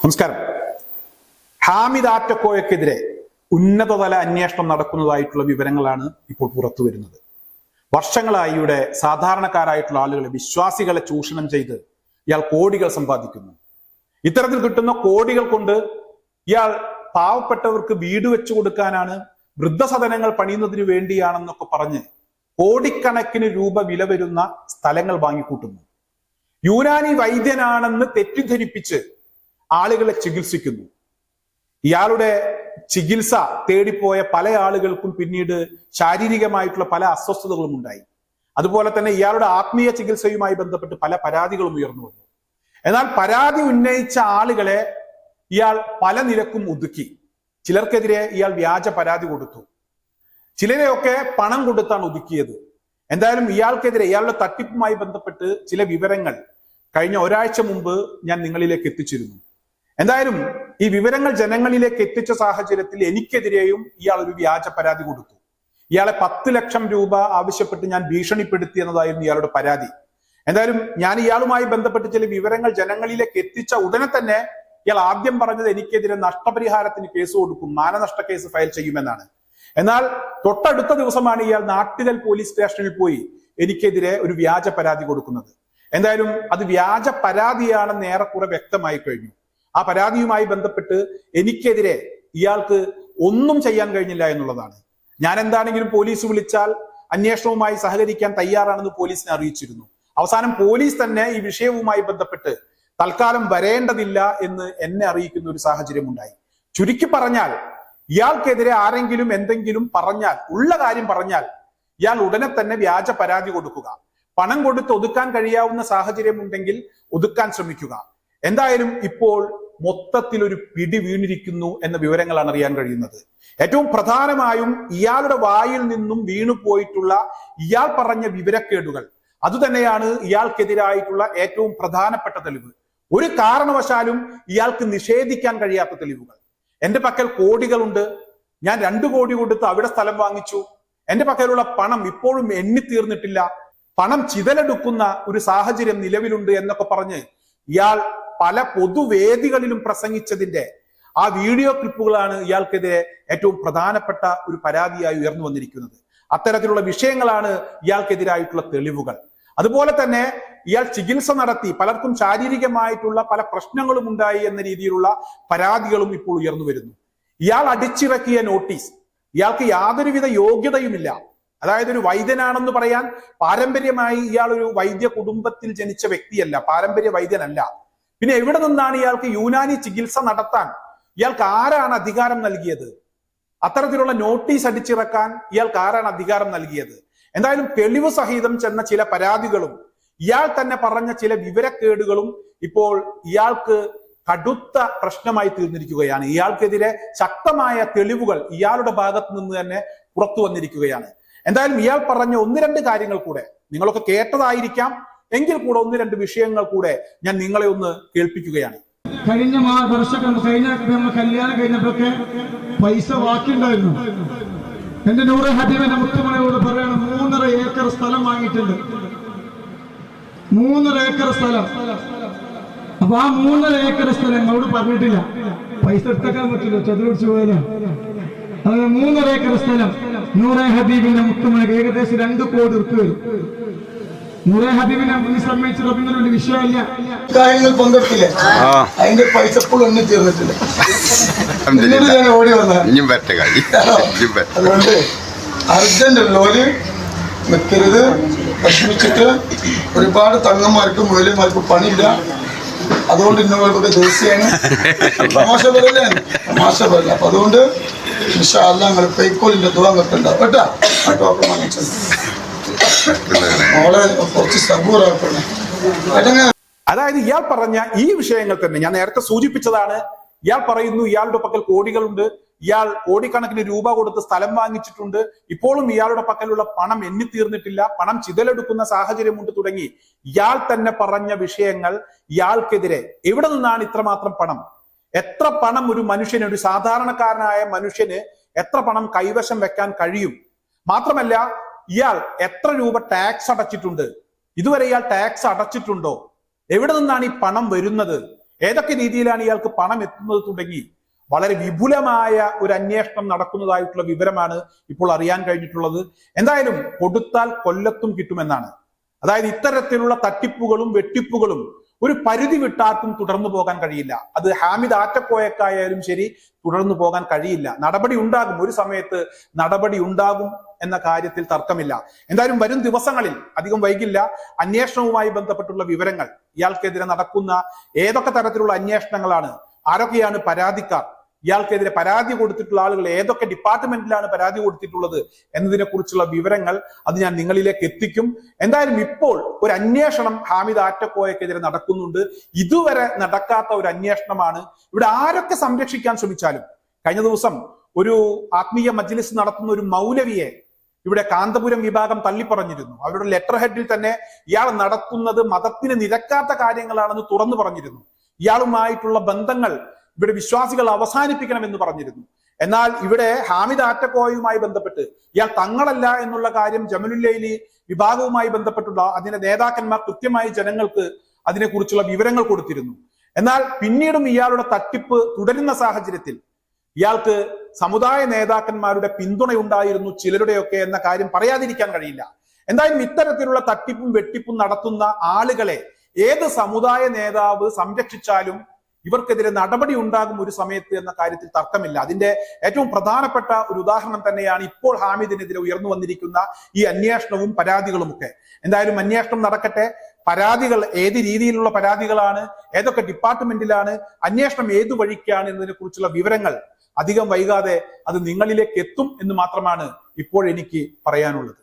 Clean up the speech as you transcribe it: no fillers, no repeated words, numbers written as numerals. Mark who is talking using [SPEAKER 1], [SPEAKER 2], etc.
[SPEAKER 1] നമസ്കാരം. ഹാമിദ് ആറ്റക്കോയക്കെതിരെ ഉന്നതതല അന്വേഷണം നടക്കുന്നതായിട്ടുള്ള വിവരങ്ങളാണ് ഇപ്പോൾ പുറത്തു വരുന്നത്. വർഷങ്ങളായി ഇവിടെ സാധാരണക്കാരായിട്ടുള്ള ആളുകളെ, വിശ്വാസികളെ ചൂഷണം ചെയ്ത് ഇയാൾ കോടികൾ സമ്പാദിക്കുന്നു. ഇത്തരത്തിൽ കിട്ടുന്ന കോടികൾ കൊണ്ട് ഇയാൾ പാവപ്പെട്ടവർക്ക് വീട് വെച്ചു കൊടുക്കാനാണ്, വൃദ്ധസദനങ്ങൾ പണിയുന്നതിന് വേണ്ടിയാണെന്നൊക്കെ പറഞ്ഞ് കോടിക്കണക്കിന് രൂപ വില വരുന്ന സ്ഥലങ്ങൾ വാങ്ങിക്കൂട്ടുന്നു. യുനാനി വൈദ്യനാണെന്ന് തെറ്റിദ്ധരിപ്പിച്ച് ആളുകളെ ചികിത്സിക്കുന്നു. ഇയാളുടെ ചികിത്സ തേടിപ്പോയ പല ആളുകൾക്കും പിന്നീട് ശാരീരികമായിട്ടുള്ള പല അസ്വസ്ഥതകളും ഉണ്ടായി. അതുപോലെ തന്നെ ഇയാളുടെ ആത്മീയ ചികിത്സയുമായി ബന്ധപ്പെട്ട് പല പരാതികളും ഉയർന്നു വന്നു. എന്നാൽ പരാതി ഉന്നയിച്ച ആളുകളെ ഇയാൾ പല നിരക്കും ഒതുക്കി. ചിലർക്കെതിരെ ഇയാൾ വ്യാജ പരാതി കൊടുത്തു, ചിലരെയൊക്കെ പണം കൊടുത്താണ് ഒതുക്കിയത്. എന്തായാലും ഇയാൾക്കെതിരെ, ഇയാളുടെ തട്ടിപ്പുമായി ബന്ധപ്പെട്ട് ചില വിവരങ്ങൾ കഴിഞ്ഞ ഒരാഴ്ച മുമ്പ് ഞാൻ നിങ്ങളിലേക്ക് എത്തിച്ചിരുന്നു. എന്തായാലും ഈ വിവരങ്ങൾ ജനങ്ങളിലേക്ക് എത്തിച്ച സാഹചര്യത്തിൽ എനിക്കെതിരെയും ഇയാൾ ഒരു വ്യാജ പരാതി കൊടുത്തു. ഇയാളെ 10 ലക്ഷം രൂപ ആവശ്യപ്പെട്ട് ഞാൻ ഭീഷണിപ്പെടുത്തി എന്നതായിരുന്നു ഇയാളുടെ പരാതി. എന്തായാലും ഞാൻ ഇയാളുമായി ബന്ധപ്പെട്ട് ചില വിവരങ്ങൾ ജനങ്ങളിലേക്ക് എത്തിച്ച ഉടനെ തന്നെ ഇയാൾ ആദ്യം പറഞ്ഞത് എനിക്കെതിരെ നഷ്ടപരിഹാരത്തിന് കേസ് കൊടുക്കും, മാനനഷ്ട കേസ് ഫയൽ ചെയ്യുമെന്നാണ്. എന്നാൽ തൊട്ടടുത്ത ദിവസമാണ് ഇയാൾ നാട്ടികൽ പോലീസ് സ്റ്റേഷനിൽ പോയി എനിക്കെതിരെ ഒരു വ്യാജ പരാതി കൊടുക്കുന്നത്. എന്തായാലും അത് വ്യാജ പരാതിയാണെന്ന് ഏറെക്കുറെ വ്യക്തമായി കഴിഞ്ഞു. ആ പരാതിയുമായി ബന്ധപ്പെട്ട് എനിക്കെതിരെ ഇയാൾക്ക് ഒന്നും ചെയ്യാൻ കഴിഞ്ഞില്ല എന്നുള്ളതാണ്. ഞാൻ എന്താണെങ്കിലും പോലീസ് വിളിച്ചാൽ അന്വേഷണവുമായി സഹകരിക്കാൻ തയ്യാറാണെന്ന് പോലീസിനെ അറിയിച്ചിരുന്നു. അവസാനം പോലീസ് തന്നെ ഈ വിഷയവുമായി ബന്ധപ്പെട്ട് തൽക്കാലം വരേണ്ടതില്ല എന്ന് എന്നെ അറിയിക്കുന്ന ഒരു സാഹചര്യം ഉണ്ടായി. ചുരുക്കി പറഞ്ഞാൽ, ഇയാൾക്കെതിരെ ആരെങ്കിലും എന്തെങ്കിലും പറഞ്ഞാൽ, ഉള്ള കാര്യം പറഞ്ഞാൽ ഇയാൾ ഉടനെ തന്നെ വ്യാജ പരാതി കൊടുക്കുക, പണം കൊടുത്ത് ഒതുക്കാൻ കഴിയാവുന്ന സാഹചര്യം ഉണ്ടെങ്കിൽ ഒതുക്കാൻ ശ്രമിക്കുക. എന്തായാലും ഇപ്പോൾ മൊത്തത്തിൽ ഒരു പിടി വീണിരിക്കുന്നു എന്ന വിവരങ്ങളാണ് അറിയാൻ കഴിയുന്നത്. ഏറ്റവും പ്രധാനമായും ഇയാളുടെ വായിൽ നിന്നും വീണു പോയിട്ടുള്ള ഇയാൾ പറഞ്ഞ വിവരക്കേടുകൾ, അതുതന്നെയാണ് ഇയാൾക്കെതിരായിട്ടുള്ള ഏറ്റവും പ്രധാനപ്പെട്ട തെളിവ്. ഒരു കാരണവശാലും ഇയാൾക്ക് നിഷേധിക്കാൻ കഴിയാത്ത തെളിവുകൾ. എന്റെ പക്കൽ കോടികളുണ്ട്, ഞാൻ 2 കോടി കൊടുത്ത് അവിടെ സ്ഥലം വാങ്ങിച്ചു, എന്റെ പക്കലുള്ള പണം ഇപ്പോഴും എണ്ണിത്തീർന്നിട്ടില്ല, പണം ചിതലെടുക്കുന്ന ഒരു സാഹചര്യം നിലവിലുണ്ട് എന്നൊക്കെ പറഞ്ഞ് ഇയാൾ പല പൊതുവേദികളിലും പ്രസംഗിച്ചതിന്റെ ആ വീഡിയോ ക്ലിപ്പുകളാണ് ഇയാൾക്കെതിരെ ഏറ്റവും പ്രധാനപ്പെട്ട ഒരു പരാതിയായി ഉയർന്നു വന്നിരിക്കുന്നത്. അത്തരത്തിലുള്ള വിഷയങ്ങളാണ് ഇയാൾക്കെതിരായിട്ടുള്ള തെളിവുകൾ. അതുപോലെ തന്നെ ഇയാൾ ചികിത്സ നടത്തി പലർക്കും ശാരീരികമായിട്ടുള്ള പല പ്രശ്നങ്ങളും ഉണ്ടായി എന്ന രീതിയിലുള്ള പരാതികളും ഇപ്പോൾ ഉയർന്നു വരുന്നു. ഇയാൾ അടിച്ചിറക്കിയ നോട്ടീസ്, ഇയാൾക്ക് യാതൊരുവിധ യോഗ്യതയുമില്ല. അതായത് ഒരു വൈദ്യനാണെന്ന് പറയാൻ, പാരമ്പര്യമായി ഇയാൾ ഒരു വൈദ്യ കുടുംബത്തിൽ ജനിച്ച വ്യക്തിയല്ല, പാരമ്പര്യ വൈദ്യനല്ല. പിന്നെ എവിടെ നിന്നാണ് ഇയാൾക്ക് യുനാനി ചികിത്സ നടത്താൻ ഇയാൾക്ക് ആരാണ് അധികാരം നൽകിയത്? അത്തരത്തിലുള്ള നോട്ടീസ് അടിച്ചിറക്കാൻ ഇയാൾക്ക് ആരാണ് അധികാരം നൽകിയത്? എന്തായാലും തെളിവ് സഹിതം ചെന്ന ചില പരാതികളും ഇയാൾ തന്നെ പറഞ്ഞ ചില വിവരക്കേടുകളും ഇപ്പോൾ ഇയാൾക്ക് കടുത്ത പ്രശ്നമായി തീർന്നിരിക്കുകയാണ്. ഇയാൾക്കെതിരെ ശക്തമായ തെളിവുകൾ ഇയാളുടെ ഭാഗത്ത് നിന്ന് തന്നെ പുറത്തു വന്നിരിക്കുകയാണ്. എന്തായാലും ഇയാൾ പറഞ്ഞ 1-2 കാര്യങ്ങൾ കൂടെ നിങ്ങളൊക്കെ കേട്ടതായിരിക്കാം, എങ്കിൽ കൂടെ 1-2 വിഷയങ്ങൾ കൂടെ ഞാൻ നിങ്ങളെ ഒന്ന് കേൾപ്പിക്കുകയാണ്.
[SPEAKER 2] കഴിഞ്ഞ വർഷം കല്യാണം കഴിഞ്ഞപ്പോഴൊക്കെ പൈസ ബാക്കിയുണ്ടായിരുന്നു. എന്റെ നൂറ് ഹബീബിന്റെ മുത്തുമണിയോട് പറയണം, 3.5 ഏക്കർ സ്ഥലം വാങ്ങിയിട്ടുണ്ട്. 3.5 ഏക്കർ സ്ഥലം. അപ്പൊ ആ 3.5 ഏക്കർ സ്ഥലം ഞങ്ങളോട് പറഞ്ഞിട്ടില്ല, പൈസ എടുത്തേക്കാൻ പറ്റില്ല, ചതുരടിച്ചു പോയാലോ. അത് 3.5 ഏക്കർ സ്ഥലം നൂറെ ഹബീബിന്റെ മുത്തുമണിക്ക് ഏകദേശം 2 കോടി റുപ്യ വരും. നൂറെ ഹബീബിനെ സംബന്ധിച്ച് റബ്ബിന് വലിയ വിഷയമല്ല. കാര്യങ്ങൾ പങ്കെടുത്തില്ലേ, അതിന്റെ പൈസ ഇപ്പോൾ ഒന്നും തീർന്നിട്ടില്ല. ഞാൻ ഓടി വന്നത്. അതുകൊണ്ട് അർജന്റ് ഉള്ളവര് നിൽക്കരുത്. വിഷമിച്ചിട്ട് ഒരുപാട് തങ്ങന്മാർക്കും മുതലന്മാർക്കും പണിയില്ല. അതുകൊണ്ട് ഇന്നവർക്കൊക്കെ ദേശീയാണ് തമാശ പറയല്ലേ, തമാശ പറയില്ല. അപ്പൊ അതുകൊണ്ട് ഇൻഷാ അല്ലാഹ് ഞങ്ങൾ പൈക്കോലിന്റെ ദുആ വെക്കണ്ടാവും കേട്ടാ. ആ ടോക്കൺ വാങ്ങിച്ചത് മോളെ കുറച്ച് സബൂറാക്കണേ.
[SPEAKER 1] അതായത് ഇയാൾ പറഞ്ഞ ഈ വിഷയങ്ങൾ തന്നെ ഞാൻ നേരത്തെ സൂചിപ്പിച്ചതാണ്. ഇയാൾ പറയുന്നു ഇയാളുടെ പക്കൽ കോടികളുണ്ട്, ഇയാൾ കോടിക്കണക്കിന് രൂപ കൊടുത്ത് സ്ഥലം വാങ്ങിച്ചിട്ടുണ്ട്, ഇപ്പോഴും ഇയാളുടെ പക്കലുള്ള പണം എണ്ണിത്തീർന്നിട്ടില്ല, പണം ചിതലെടുക്കുന്ന സാഹചര്യമുണ്ട് തുടങ്ങി ഇയാൾ തന്നെ പറഞ്ഞ വിഷയങ്ങൾ. ഇയാൾക്കെതിരെ എവിടെ നിന്നാണ് ഇത്രമാത്രം പണം? എത്ര പണം ഒരു മനുഷ്യന്, ഒരു സാധാരണക്കാരനായ മനുഷ്യന് എത്ര പണം കൈവശം വെക്കാൻ കഴിയും? മാത്രമല്ല ഇയാൾ എത്ര രൂപ ടാക്സ് അടച്ചിട്ടുണ്ട്? ഇതുവരെ ഇയാൾ ടാക്സ് അടച്ചിട്ടുണ്ടോ? എവിടെ നിന്നാണ് ഈ പണം വരുന്നത്? ഏതൊക്കെ രീതിയിലാണ് ഇയാൾക്ക് പണം എത്തുന്നത് തുടങ്ങി വളരെ വിപുലമായ ഒരു അന്വേഷണം നടക്കുന്നതായിട്ടുള്ള വിവരമാണ് ഇപ്പോൾ അറിയാൻ കഴിഞ്ഞിട്ടുള്ളത്. എന്തായാലും കൊടുത്താൽ കൊല്ലത്തും കിട്ടുമെന്നാണ്. അതായത് ഇത്തരത്തിലുള്ള തട്ടിപ്പുകളും വെട്ടിപ്പുകളും ഒരു പരിധി വിട്ടാർക്കും തുടർന്നു പോകാൻ കഴിയില്ല. അത് ഹാമിദ് ആറ്റക്കോയക്കായാലും ശരി, തുടർന്നു പോകാൻ കഴിയില്ല. നടപടി ഉണ്ടാകും, ഒരു സമയത്ത് നടപടി ഉണ്ടാകും എന്ന കാര്യത്തിൽ തർക്കമില്ല. എന്തായാലും വരും ദിവസങ്ങളിൽ അധികം വൈകില്ല അന്വേഷണവുമായി ബന്ധപ്പെട്ടുള്ള വിവരങ്ങൾ, ഇയാൾക്കെതിരെ നടക്കുന്ന ഏതൊക്കെ തരത്തിലുള്ള അന്വേഷണങ്ങളാണ്, ആരൊക്കെയാണ് പരാതിക്കാർ, ഇയാൾക്കെതിരെ പരാതി കൊടുത്തിട്ടുള്ള ആളുകൾ ഏതൊക്കെ ഡിപ്പാർട്ട്മെന്റിലാണ് പരാതി കൊടുത്തിട്ടുള്ളത് എന്നതിനെ കുറിച്ചുള്ള വിവരങ്ങൾ അത് ഞാൻ നിങ്ങളിലേക്ക് എത്തിക്കും. എന്തായാലും ഇപ്പോൾ ഒരു അന്വേഷണം ഹാമിദ് ആറ്റക്കോയക്കെതിരെ നടക്കുന്നുണ്ട്. ഇതുവരെ നടക്കാത്ത ഒരു അന്വേഷണമാണ്. ഇവിടെ ആരൊക്കെ സംരക്ഷിക്കാൻ ശ്രമിച്ചാലും, കഴിഞ്ഞ ദിവസം ഒരു ആത്മീയ മജ്ലിസ് നടത്തുന്ന ഒരു മൗലവിയെ ഇവിടെ കാന്തപുരം വിഭാഗം തള്ളിപ്പറഞ്ഞിരുന്നു. അവരുടെ ലെറ്റർ ഹെഡിൽ തന്നെ ഇയാൾ നടത്തുന്നത് മതത്തിന് നിരക്കാത്ത കാര്യങ്ങളാണെന്ന് തുറന്നു പറഞ്ഞിരുന്നു. ഇയാളുമായിട്ടുള്ള ബന്ധങ്ങൾ ഇവിടെ വിശ്വാസികൾ അവസാനിപ്പിക്കണമെന്ന് പറഞ്ഞിരുന്നു. എന്നാൽ ഇവിടെ ഹാമിദ് ആറ്റക്കോയുമായി ബന്ധപ്പെട്ട് ഇയാൾ തങ്ങളല്ല എന്നുള്ള കാര്യം ജമലുല്ലൈലി വിഭാഗവുമായി ബന്ധപ്പെട്ടുള്ള അതിന്റെ നേതാക്കന്മാർ കൃത്യമായി ജനങ്ങൾക്ക് അതിനെക്കുറിച്ചുള്ള വിവരങ്ങൾ കൊടുത്തിരുന്നു. എന്നാൽ പിന്നീടും ഇയാളുടെ തട്ടിപ്പ് തുടരുന്ന സാഹചര്യത്തിൽ ഇയാൾക്ക് സമുദായ നേതാക്കന്മാരുടെ പിന്തുണയുണ്ടായിരുന്നു ചിലരുടെയൊക്കെ എന്ന കാര്യം പറയാതിരിക്കാൻ കഴിയില്ല. എന്തായാലും ഇത്തരത്തിലുള്ള തട്ടിപ്പും വെട്ടിപ്പും നടത്തുന്ന ആളുകളെ ഏത് സമുദായ നേതാവ് സംരക്ഷിച്ചാലും ഇവർക്കെതിരെ നടപടി ഉണ്ടാകും ഒരു സമയത്ത് എന്ന കാര്യത്തിൽ തർക്കമില്ല. അതിന്റെ ഏറ്റവും പ്രധാനപ്പെട്ട ഒരു ഉദാഹരണം തന്നെയാണ് ഇപ്പോൾ ഹാമിദിനെതിരെ ഉയർന്നു വന്നിരിക്കുന്ന ഈ അന്വേഷണവും പരാതികളുമൊക്കെ. എന്തായാലും അന്വേഷണം നടക്കട്ടെ. പരാതികൾ ഏത് രീതിയിലുള്ള പരാതികളാണ്, ഏതൊക്കെ ഡിപ്പാർട്ട്മെന്റിലാണ്, അന്വേഷണം ഏതു വഴിക്കാണ് എന്നതിനെ കുറിച്ചുള്ള വിവരങ്ങൾ അധികം വൈകാതെ അത് നിങ്ങളിലേക്ക് എത്തും എന്ന് മാത്രമാണ് ഇപ്പോൾ എനിക്ക് പറയാനുള്ളത്.